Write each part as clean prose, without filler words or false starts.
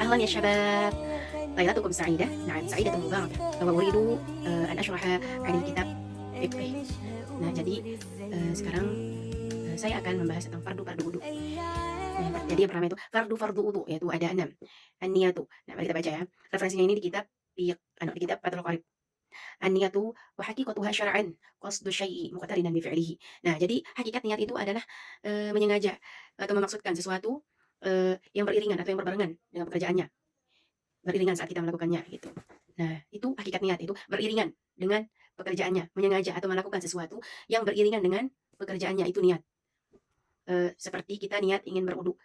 أهلا يا شباب، ليلتكم سعيدة. نعم سعيدة مباركة. وأريد أن أشرح عن الكتاب fiqh. Nah jadi sekarang saya akan membahas tentang fardu-fardu wudu. Nah, jadi yang pertama itu fardu-fardu wudu, yaitu ada 6. An-niyatu. Nah mari kita baca ya. Referensinya ini di kitab di kitab Fathul Qorib. An-niyatu wa haqiqatuha syar'an qasdu syai'i muqtarinan bi fi'lihi. Nah jadi hakikat niat itu adalah menyengaja atau memaksudkan sesuatu yang beriringan atau yang berbarengan dengan pekerjaannya. Beriringan saat kita melakukannya gitu. Nah, itu hakikat niat itu beriringan dengan pekerjaannya, menyengaja atau melakukan sesuatu yang beriringan dengan pekerjaannya itu niat. Seperti kita niat ingin berwudu.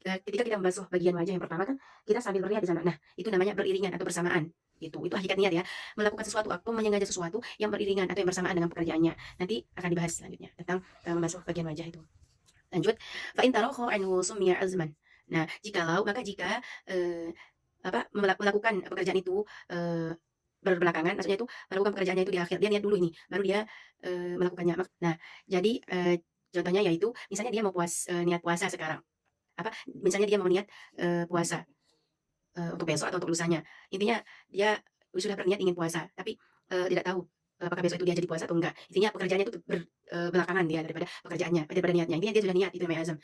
Ketika kita membasuh bagian wajah yang pertama kan kita sambil berniat di sana. Nah, itu namanya beriringan atau bersamaan. Itu hakikat niat ya. Melakukan sesuatu atau menyengaja sesuatu yang beriringan atau yang bersamaan dengan pekerjaannya. Nanti akan dibahas selanjutnya tentang membasuh bagian wajah itu. Lanjut, fa in tarakha anhu summiya azman. Nah, jika melakukan pekerjaan itu berbelakangan, maksudnya itu melakukan pekerjaannya itu di akhir, dia niat dulu ini, baru dia melakukannya. Nah, jadi contohnya yaitu misalnya dia mau niat puasa sekarang, misalnya dia mau niat puasa untuk besok atau untuk lusanya. Intinya dia sudah berniat ingin puasa, tapi tidak tahu apakah besok itu dia jadi puasa atau enggak. Intinya pekerjaannya itu belakangan dia daripada pekerjaannya, daripada niatnya. Intinya dia sudah niat, itu namanya azam.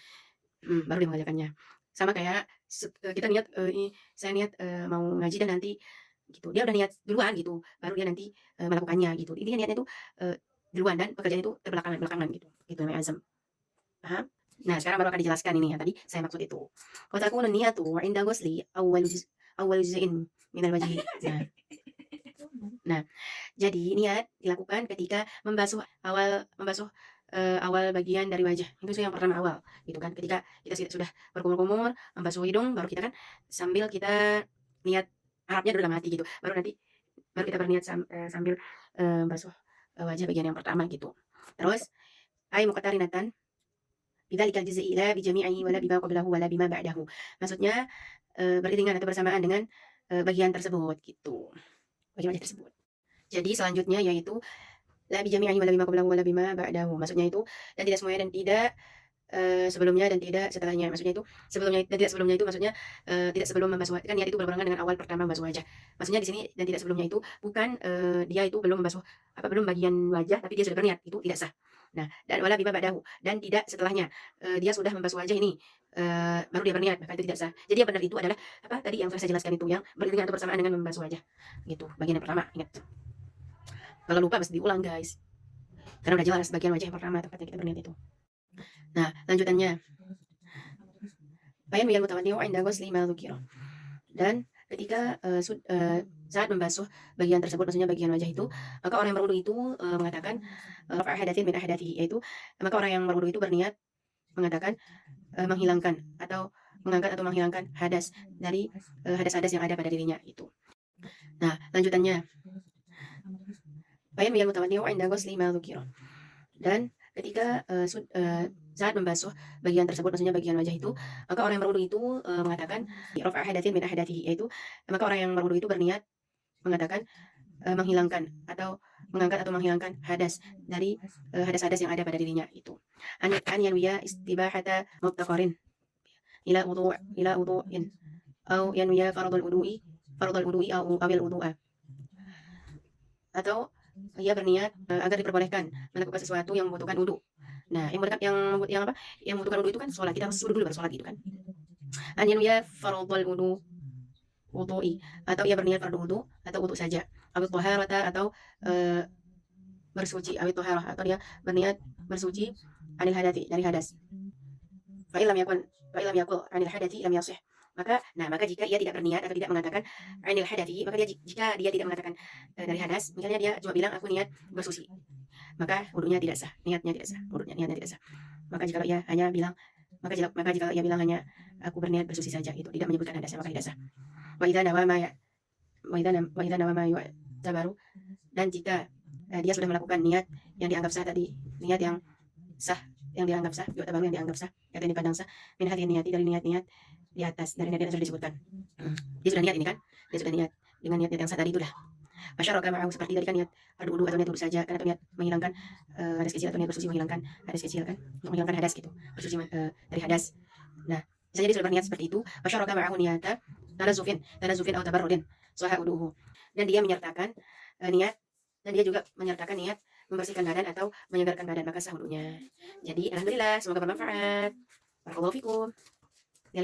Baru dia mengerjakannya. Sama kayak kita niat, saya niat mau ngaji dan nanti gitu, dia udah niat duluan gitu, baru dia nanti melakukannya gitu. Intinya niatnya itu duluan dan pekerjaan itu belakangan gitu. Itu namanya azam. Paham? Nah, sekarang baru akan dijelaskan ini yang tadi saya maksud itu. Wa takunu niyatu 'inda ghusli awwal juz'in minal wajhi. Nah, jadi niat dilakukan ketika membasuh awal bagian dari wajah. Itu yang pertama awal, gitu kan. Ketika kita sudah berkumur-kumur, membasuh hidung, baru kita kan sambil kita niat Arabnya dulu dalam hati gitu. Baru kita berniat sambil basuh wajah bagian yang pertama gitu. Terus ay muqtarinatan bidzalikal juz'i la bi jami'ihi wala bima qablahu wala bima ba'dahu. Maksudnya beriringan atau bersamaan dengan bagian tersebut gitu. Bagian wajah tersebut. Jadi selanjutnya yaitu la bi jami'ihi wala bima qablahu wala bima ba'dahu. Maksudnya itu dan tidak semuanya dan tidak sebelumnya dan tidak setelahnya. Maksudnya itu sebelumnya dan tidak sebelumnya itu maksudnya tidak sebelum membasuh wajah. Kan niat itu berbarengan dengan awal pertama membasuh wajah. Maksudnya di sini dan tidak sebelumnya itu bukan dia itu belum membasuh belum bagian wajah tapi dia sudah berniat, itu tidak sah. Nah, dan wala bima ba'dahu dan tidak setelahnya. Dia sudah membasuh wajah ini baru dia berniat, maka itu tidak sah. Jadi yang benar itu adalah tadi yang saya jelaskan itu yang beriringan atau bersamaan dengan membasuh wajah. Gitu, bagian yang pertama, ingat. Kalau lupa mesti diulang, guys. Karena udah jelas bagian wajah yang pertama tempatnya kita berniat itu. Nah, lanjutannya. Bayan mutawaddi'u 'inda ghusli ma dzukira. Dan ketika saat membasuh bagian tersebut, maksudnya bagian wajah itu, maka orang yang berwudu itu mengatakan rafa' hadatsin min ahdatsihi, yaitu maka orang yang berwudu itu berniat mengatakan menghilangkan atau mengangkat atau menghilangkan hadas dari hadas-hadas yang ada pada dirinya itu. Nah, lanjutannya. Bayan mutawaddi'u 'inda ghusli ma dzukira. Dan ketika saat membasuh bagian tersebut, maksudnya bagian wajah itu, maka orang yang berwudu itu mengatakan rafa' hadatsin min ahdatsihi, yaitu maka orang yang berwudu itu berniat mengatakan menghilangkan atau mengangkat atau menghilangkan hadas dari hadas-hadas yang ada pada dirinya itu. An yanwiya istibahata muttaqarin ila wudu'in au yanwiya fardhul wudu'i au awil wudu'a. Atau ia berniat agar diperbolehkan melakukan sesuatu yang membutuhkan wudu. Nah, yang membutuhkan wudu itu kan sholat. Kita harus wudu dulu baru sholat gitu kan. An yanwiya fardhul wudu'i, atau ia berniat fardu wudu atau wudu saja. Awit thaharata, atau bersuci. Awit thaharah, atau dia berniat bersuci anil hadati, dari hadas. Fa illam yakul anil hadati lam yasih. Maka jika ia tidak berniat atau tidak mengatakan anil hadati, maka jika dia tidak mengatakan dari hadas, misalnya dia cuma bilang aku niat bersuci, maka wudunya tidak sah, niatnya tidak sah, niatnya tidak sah. Maka jika ia hanya bilang hanya aku berniat bersuci saja, itu tidak menyebutkan hadasnya, maka tidak sah. Wa idza nawa ma yu'tabaru, dan jika dia sudah melakukan niat yang dianggap sah tadi, niat yang sah yang dianggap sah, yu'tabaru yang dianggap sah, kata ini pandang sah, min hadhihi niyati, dari niat-niat di atas, dari niat yang sudah disebutkan. Dia sudah niat ini kan, dia sudah niat dengan niat yang sah tadi itulah. Masyaraka ma'ahu, seperti dari kan niat fardu wudu atau niat wudu saja, kan, atau niat menghilangkan hadas kecil, atau niat bersuci menghilangkan hadas kecil kan, untuk menghilangkan hadas gitu, bersuci dari hadas. Nah, misalnya dia sudah berniat seperti itu, masyaraka ma'ahu niyata tanazufin atau tabarrudin, sahha wudu'uhu. Dan dia menyertakan niat, dan dia juga menyertakan niat membersihkan badan atau menyegarkan badan, maka sah wudunya. Jadi alhamdulillah, semoga bermanfaat. Barakallahu fikum. Ya,